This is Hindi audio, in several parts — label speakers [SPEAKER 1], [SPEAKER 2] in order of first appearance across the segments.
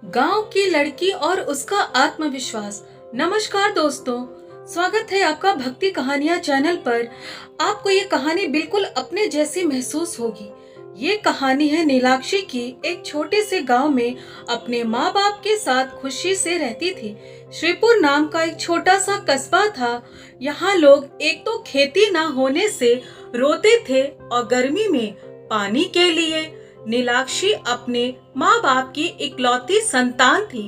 [SPEAKER 1] गांव की लड़की और उसका आत्मविश्वास। नमस्कार दोस्तों, स्वागत है आपका भक्ति कहानियां चैनल पर। आपको ये कहानी बिल्कुल अपने जैसी महसूस होगी। ये कहानी है नीलाक्षी की। एक छोटे से गांव में अपने माँ बाप के साथ खुशी से रहती थी। श्रीपुर नाम का एक छोटा सा कस्बा था। यहाँ लोग एक तो खेती ना होने से रोते थे और गर्मी में पानी के लिए। नीलाक्षी अपने माँ बाप की इकलौती संतान थी।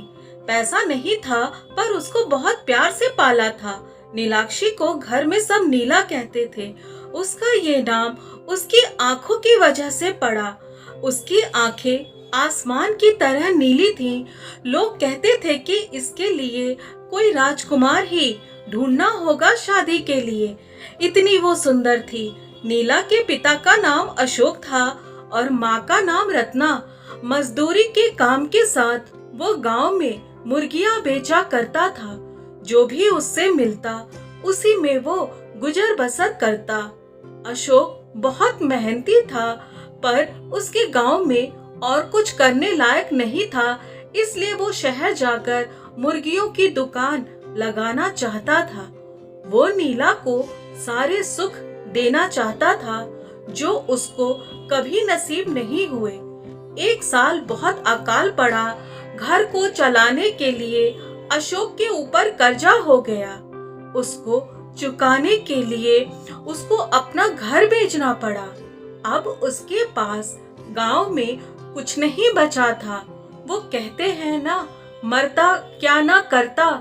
[SPEAKER 1] पैसा नहीं था पर उसको बहुत प्यार से पाला था। नीलाक्षी को घर में सब नीला कहते थे। उसका ये नाम उसकी आंखों की वजह से पड़ा। उसकी आंखें आसमान की तरह नीली थीं। लोग कहते थे कि इसके लिए कोई राजकुमार ही ढूंढना होगा शादी के लिए। इतनी वो सुंदर थी। नीला के पिता का नाम अशोक था और माँ का नाम रत्ना। मजदूरी के काम के साथ वो गांव में मुर्गियां बेचा करता था। जो भी उससे मिलता उसी में वो गुजर बसर करता। अशोक बहुत मेहनती था पर उसके गांव में और कुछ करने लायक नहीं था, इसलिए वो शहर जाकर मुर्गियों की दुकान लगाना चाहता था। वो नीला को सारे सुख देना चाहता था जो उसको कभी नसीब नहीं हुए। एक साल बहुत अकाल पड़ा। घर को चलाने के लिए अशोक के ऊपर कर्जा हो गया। उसको चुकाने के लिए उसको अपना घर बेचना पड़ा। अब उसके पास गांव में कुछ नहीं बचा था। वो कहते हैं ना, मरता क्या ना करता।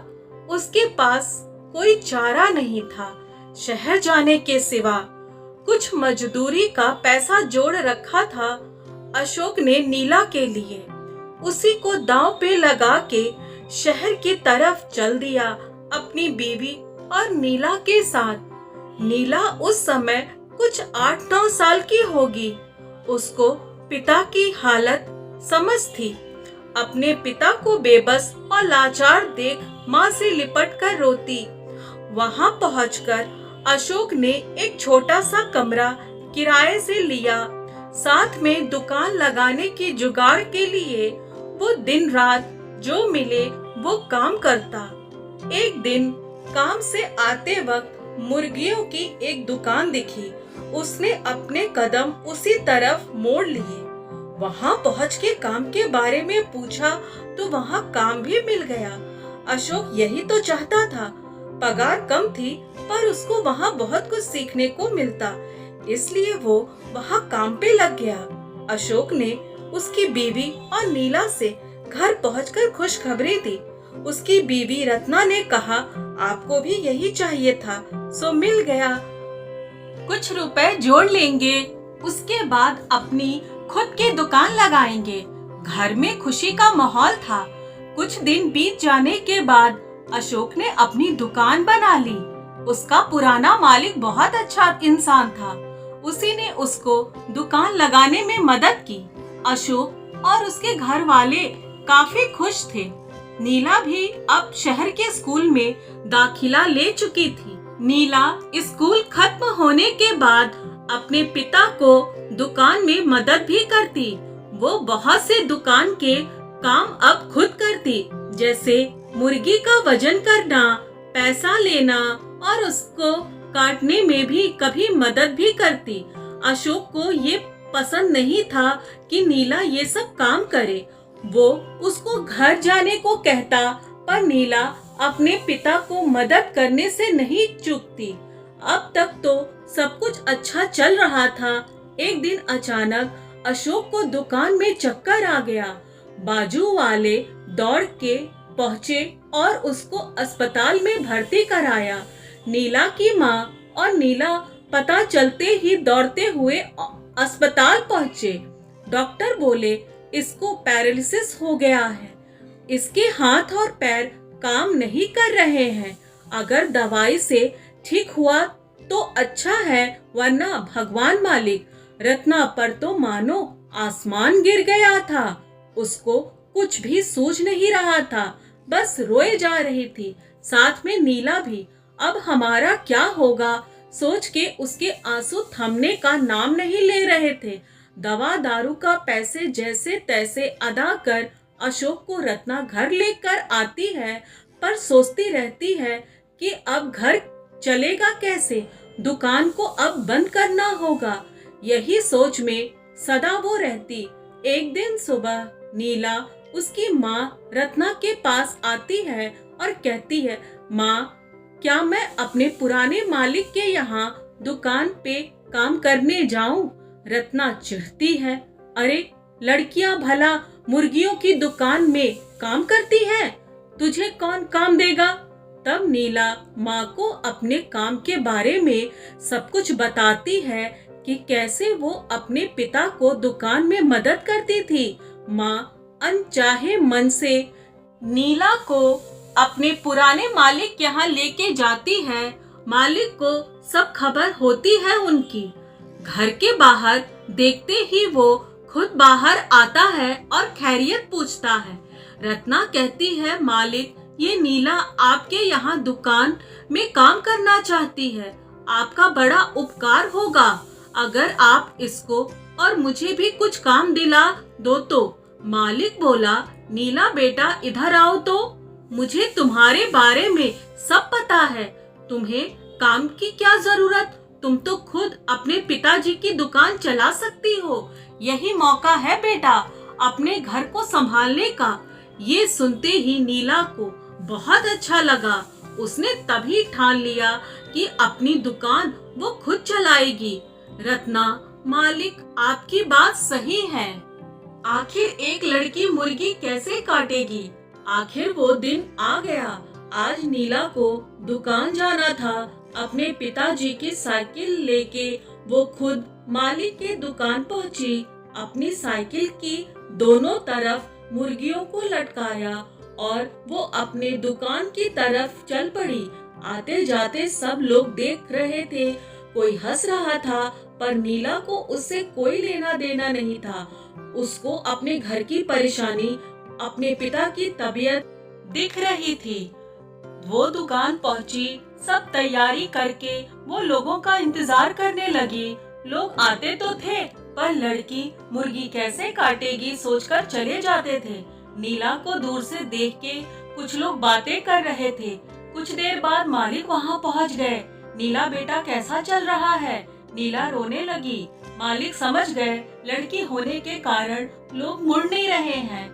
[SPEAKER 1] उसके पास कोई चारा नहीं था शहर जाने के सिवा। कुछ मजदूरी का पैसा जोड़ रखा था अशोक ने नीला के लिए। उसी को दांव पे लगा के शहर की तरफ चल दिया अपनी बीवी और नीला के साथ। नीला उस समय कुछ 8-9 साल की होगी। उसको पिता की हालत समझ थी। अपने पिता को बेबस और लाचार देख माँ से लिपट कर रोती। वहाँ पहुंचकर अशोक ने एक छोटा सा कमरा किराए से लिया। साथ में दुकान लगाने की जुगाड़ के लिए वो दिन रात जो मिले वो काम करता। एक दिन काम से आते वक्त मुर्गियों की एक दुकान दिखी। उसने अपने कदम उसी तरफ मोड़ लिए। वहाँ पहुँच के काम के बारे में पूछा तो वहाँ काम भी मिल गया। अशोक यही तो चाहता था। पगार कम थी पर उसको वहाँ बहुत कुछ सीखने को मिलता, इसलिए वो वहाँ काम पे लग गया। अशोक ने उसकी बीवी और नीला से घर पहुंचकर खुशखबरी दी। उसकी बीवी रत्ना ने कहा, आपको भी यही चाहिए था, सो मिल गया। कुछ रुपए जोड़ लेंगे, उसके बाद अपनी खुद की दुकान लगाएंगे। घर में खुशी का माहौल था। कुछ दिन बीत जाने के बाद अशोक ने अपनी दुकान बना ली। उसका पुराना मालिक बहुत अच्छा इंसान था। उसी ने उसको दुकान लगाने में मदद की। अशोक और उसके घर वाले काफी खुश थे। नीला भी अब शहर के स्कूल में दाखिला ले चुकी थी। नीला स्कूल खत्म होने के बाद अपने पिता को दुकान में मदद भी करती। वो बहुत से दुकान के काम अब खुद करती, जैसे मुर्गी का वजन करना, पैसा लेना और उसको काटने में भी कभी मदद भी करती। अशोक को ये पसंद नहीं था कि नीला ये सब काम करे। वो उसको घर जाने को कहता पर नीला अपने पिता को मदद करने से नहीं चूकती। अब तक तो सब कुछ अच्छा चल रहा था। एक दिन अचानक अशोक को दुकान में चक्कर आ गया। बाजू वाले दौड़ के पहुँचे और उसको अस्पताल में भर्ती कराया। नीला की माँ और नीला पता चलते ही दौड़ते हुए अस्पताल पहुँचे। डॉक्टर बोले, इसको पैरालिसिस हो गया है। इसके हाथ और पैर काम नहीं कर रहे हैं। अगर दवाई से ठीक हुआ तो अच्छा है, वरना भगवान मालिक। रत्ना पर तो मानो आसमान गिर गया था। उसको कुछ भी सूझ नहीं रहा था, बस रोए जा रही थी। साथ में नीला भी। अब हमारा क्या होगा सोच के उसके आंसू थमने का नाम नहीं ले रहे थे। दवा दारू का पैसे जैसे तैसे अदा कर अशोक को रत्ना घर लेकर आती है, पर सोचती रहती है कि अब घर चलेगा कैसे, दुकान को अब बंद करना होगा। यही सोच में सदा वो रहती। एक दिन सुबह नीला उसकी माँ रत्ना के पास आती है और कहती है, माँ, क्या मैं अपने पुराने मालिक के यहाँ दुकान पे काम करने जाऊं? रत्ना चिढ़ती है, अरे लड़कियां भला मुर्गियों की दुकान में काम करती हैं, तुझे कौन काम देगा? तब नीला माँ को अपने काम के बारे में सब कुछ बताती है कि कैसे वो अपने पिता को दुकान में मदद करती थी। माँ अनचाहे मन से नीला को अपने पुराने मालिक के यहाँ लेके जाती है। मालिक को सब खबर होती है उनकी। घर के बाहर देखते ही वो खुद बाहर आता है और खैरियत पूछता है। रत्ना कहती है, मालिक, ये नीला आपके यहाँ दुकान में काम करना चाहती है, आपका बड़ा उपकार होगा अगर आप इसको और मुझे भी कुछ काम दिला दो तो। मालिक बोला, नीला बेटा इधर आओ तो, मुझे तुम्हारे बारे में सब पता है, तुम्हें काम की क्या जरूरत, तुम तो खुद अपने पिताजी की दुकान चला सकती हो, यही मौका है बेटा अपने घर को संभालने का। ये सुनते ही नीला को बहुत अच्छा लगा। उसने तभी ठान लिया कि अपनी दुकान वो खुद चलाएगी। रत्ना, मालिक आपकी बात सही है, आखिर एक लड़की मुर्गी कैसे काटेगी? आखिर वो दिन आ गया। आज नीला को दुकान जाना था। अपने पिताजी की साइकिल लेके वो खुद मालिक के दुकान पहुंची। अपनी साइकिल की दोनों तरफ मुर्गियों को लटकाया और वो अपने दुकान की तरफ चल पड़ी। आते जाते सब लोग देख रहे थे। कोई हंस रहा था, पर नीला को उससे कोई लेना देना नहीं था। उसको अपने घर की परेशानी, अपने पिता की तबीयत दिख रही थी। वो दुकान पहुंची, सब तैयारी करके वो लोगों का इंतजार करने लगी। लोग आते तो थे, पर लड़की मुर्गी कैसे काटेगी सोचकर चले जाते थे। नीला को दूर से देख के कुछ लोग बातें कर रहे थे। कुछ देर बाद मालिक वहाँ पहुँच गए। नीला बेटा कैसा चल रहा है? नीला रोने लगी। मालिक समझ गए लड़की होने के कारण लोग मुड़ नहीं रहे हैं।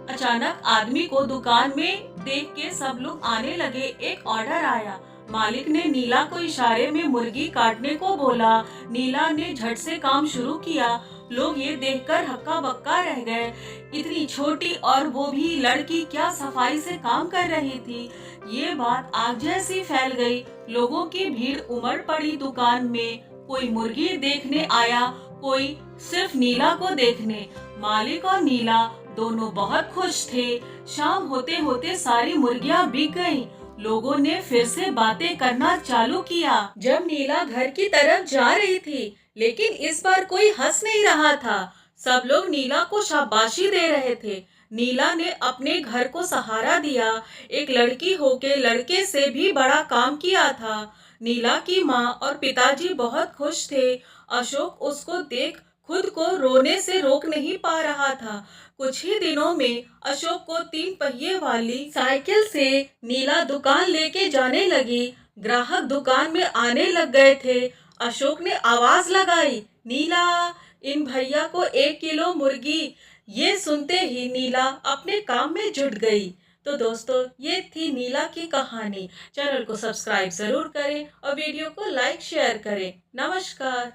[SPEAKER 1] अचानक आदमी को दुकान में देख के सब लोग आने लगे। एक ऑर्डर आया। मालिक ने नीला को इशारे में मुर्गी काटने को बोला। नीला ने झट से काम शुरू किया। लोग ये देखकर हक्का बक्का रह गए। इतनी छोटी और वो भी लड़की क्या सफाई से काम कर रही थी। ये बात आग जैसी फैल गई। लोगों की भीड़ उमड़ पड़ी दुकान में। कोई मुर्गी देखने आया, कोई सिर्फ नीला को देखने। मालिक और नीला दोनों बहुत खुश थे। शाम होते होते सारी मुर्गियां बिक गईं। लोगों ने फिर से बातें करना चालू किया। जब नीला घर की तरफ जा रही थी, लेकिन इस बार कोई हंस नहीं रहा था। सब लोग नीला को शाबाशी दे रहे थे। नीला ने अपने घर को सहारा दिया। एक लड़की होके लड़के से भी बड़ा काम किया था। नीला की माँ और पिताजी बहुत खुश थे। अशोक उसको देख खुद को रोने से रोक नहीं पा रहा था। कुछ ही दिनों में अशोक को 3 पहिए वाली साइकिल से नीला दुकान लेके जाने लगी। ग्राहक दुकान में आने लग गए थे। अशोक ने आवाज लगाई, नीला, इन भैया को 1 किलो मुर्गी। ये सुनते ही नीला अपने काम में जुट गई। तो दोस्तों, ये थी नीला की कहानी। चैनल को सब्सक्राइब जरूर करें और वीडियो को लाइक शेयर करें। नमस्कार।